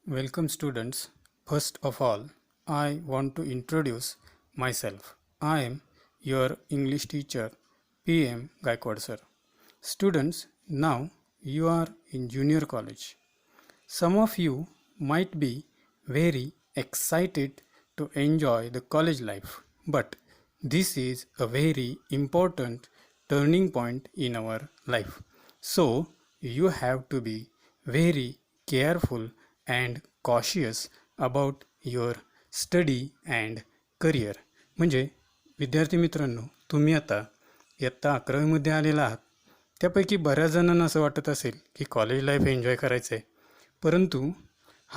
Welcome students. First of all, I want to introduce myself. I am your English teacher PM Gaikwad sir. Students, now you are in junior college. Some of you might be very excited to enjoy the college life, but this is a very important turning point in our life. So, you have to be very careful and cautious about your study and career. म्हणजे विद्यार्थी मित्रांनो, तुम्ही आता इयत्ता 11वीमध्ये आलेला आहात. त्यापैकी बऱ्याच जणांना असं वाटत असेल की कॉलेज लाईफ एन्जॉय करायचं आहे, परंतु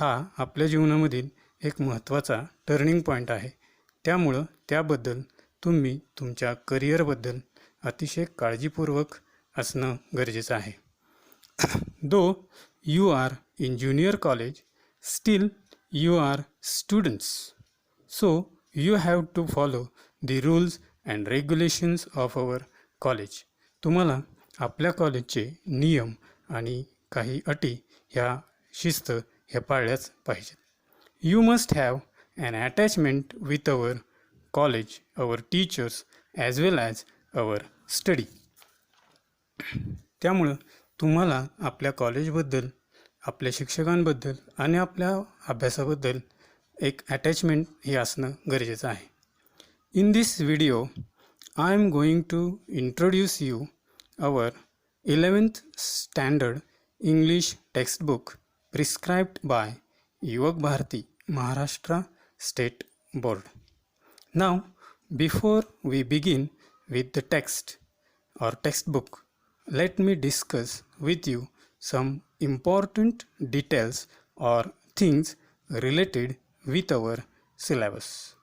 हा आपल्या जीवनामधील एक महत्त्वाचा टर्निंग पॉईंट आहे. त्यामुळं त्याबद्दल तुम्ही तुमच्या करिअरबद्दल अतिशय काळजीपूर्वक असणं गरजेचं आहे. Though you are in junior college, still you are students. So you have to follow the rules and regulations of our college. तुम्हाला आपल्या कॉलेजचे नियम आणि काही अटी ह्या शिस्त ह्या पाळल्याच पाहिजेत. You must have an attachment with our college, our teachers as well as our study. त्यामुळं तुम्हाला आपल्या कॉलेजबद्दल, आपल्या शिक्षकांबद्दल आणि आपल्या अभ्यासाबद्दल एक अटॅचमेंट हे असणं गरजेचं आहे. In this video, I am going to introduce you our 11th standard English textbook prescribed by Yuvak Bharati, Maharashtra State Board. Now, before we begin with the text or textbook, let me discuss with you some important details or things related with our syllabus.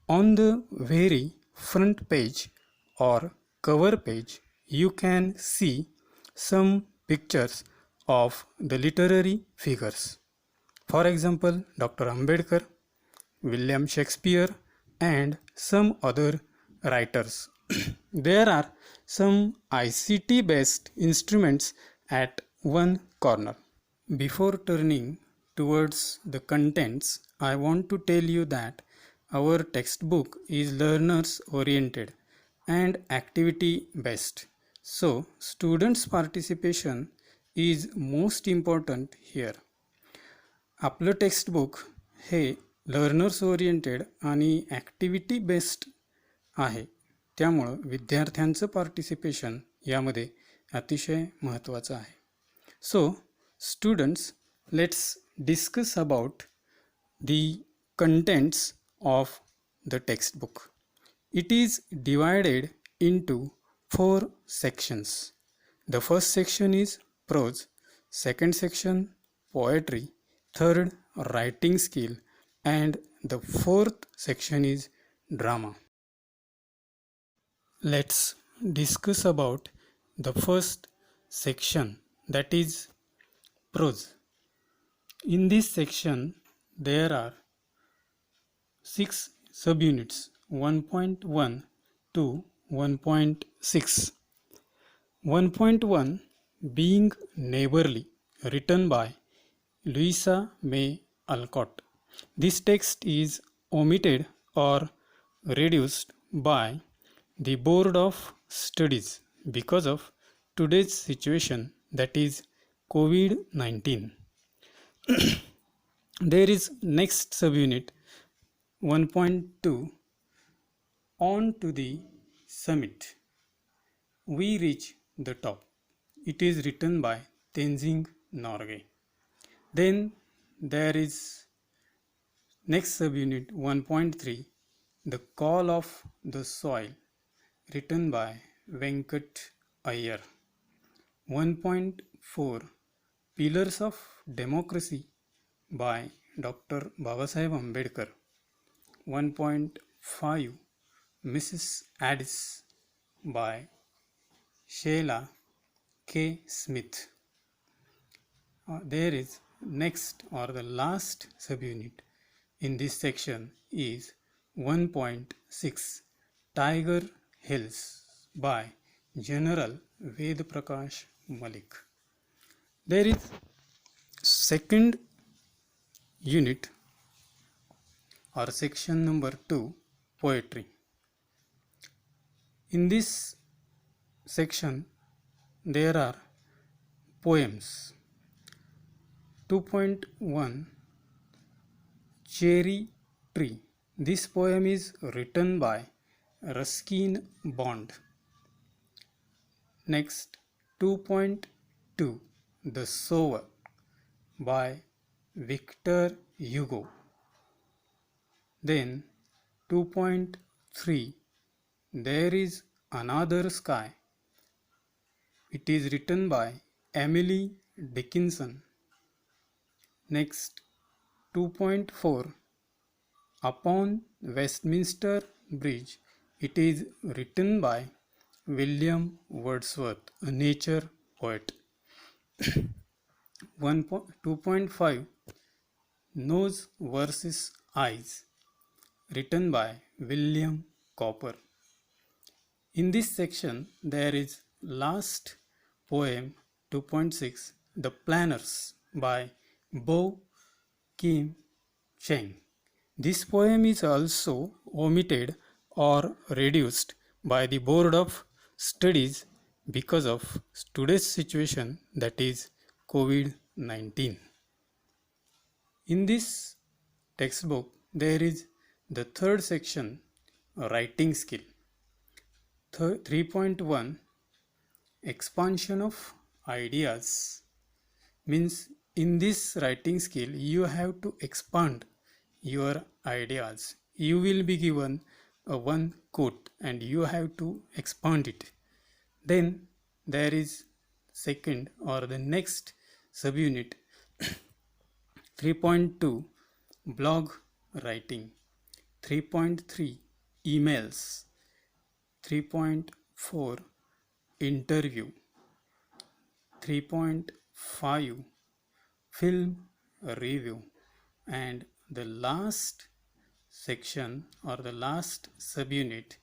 On the very front page or cover page, you can see some pictures of the literary figures. For example, Dr. Ambedkar, William Shakespeare, and some other writers. There are some ICT based instruments at one corner. Before turning towards the contents, I want to tell you that our textbook is learners oriented and activity based. So, students' participation is most important here. आपलं textbook हे learners oriented आणि activity based आहे. त्यामुळं विद्यार्थ्यांचं participation यामध्ये अतिशय महत्त्वाचं आहे. So students, let's discuss about the contents of the textbook. It is divided into 4 sections. The first section is prose, second section poetry, third writing skill, and the fourth section is drama. Let's discuss about the first section, that is prose. In this section there are 6 subunits, 1.1 to 1.6. 1.1 being neighborly, written by Louisa May Alcott. This text is omitted or reduced by the Board of Studies because of today's situation, that is COVID-19. There is next subunit 1.2, on to the summit. We reach the top. It is written by Tenzing Norgay. Then there is next subunit 1.3, the call of the soil, written by Venkat Iyer. 1.4, pillars of democracy by Dr. Babasaheb Ambedkar. 1.5, Mrs. Addis by Sheila K. Smith. There is next or the last subunit in this section is 1.6, Tiger Hills by General Ved Prakash Malik. There is second unit or section number 2, poetry. In this section there are poems. 2.1, Cherry Tree. This poem is written by Ruskin Bond. Next, 2.2, The Sower by Victor Hugo. Then 2.3, There is Another Sky. It is written by Emily Dickinson. Next, 2.4, Upon Westminster Bridge. It is written by William Wordsworth, a nature poet. 2.5, Nose versus Eyes, written by William Cowper. In this section there is last poem 2.6, The Planners by Bo Kim Cheng. This poem is also omitted or reduced by the Board of Studies because of today's situation, that is COVID-19. In this textbook there is the third section, writing skill. 3.1, expansion of ideas, means in this writing skill you have to expand your ideas. You will be given a one quote and you have to expand it. Then there is second or the next subunit 3.2, blog writing. 3.3, emails. 3.4, interview. 3.5, film review. And the last section or the last subunit,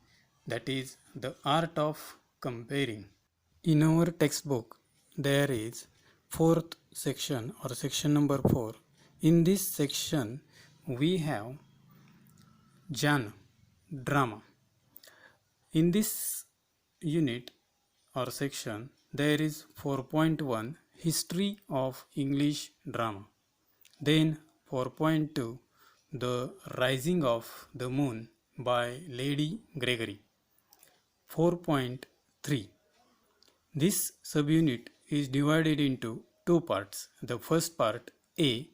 that is the art of comparing. In our textbook there is fourth section or section number 4. In this section we have genre, drama. In this unit or section there is 4.1, history of English drama. Then 4.2, The Rising of the Moon by Lady Gregory. 4.3, this subunit is divided into two parts. The first part, A,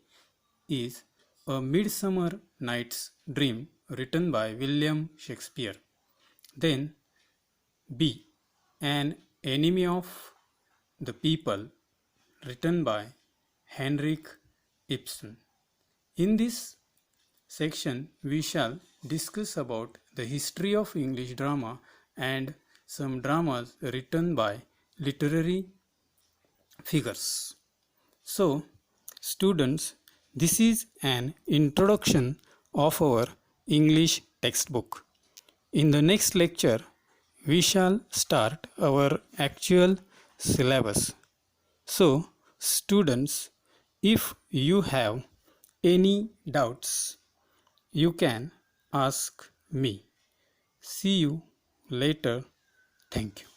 is A Midsummer Night's Dream written by William Shakespeare. Then B, An Enemy of the People written by Henrik Ibsen. In this section we shall discuss about the history of English drama and some dramas written by literary figures. So, students, this is an introduction of our English textbook. In the next lecture, we shall start our actual syllabus. So, students, if you have any doubts, you can ask me. See you later. Thank you.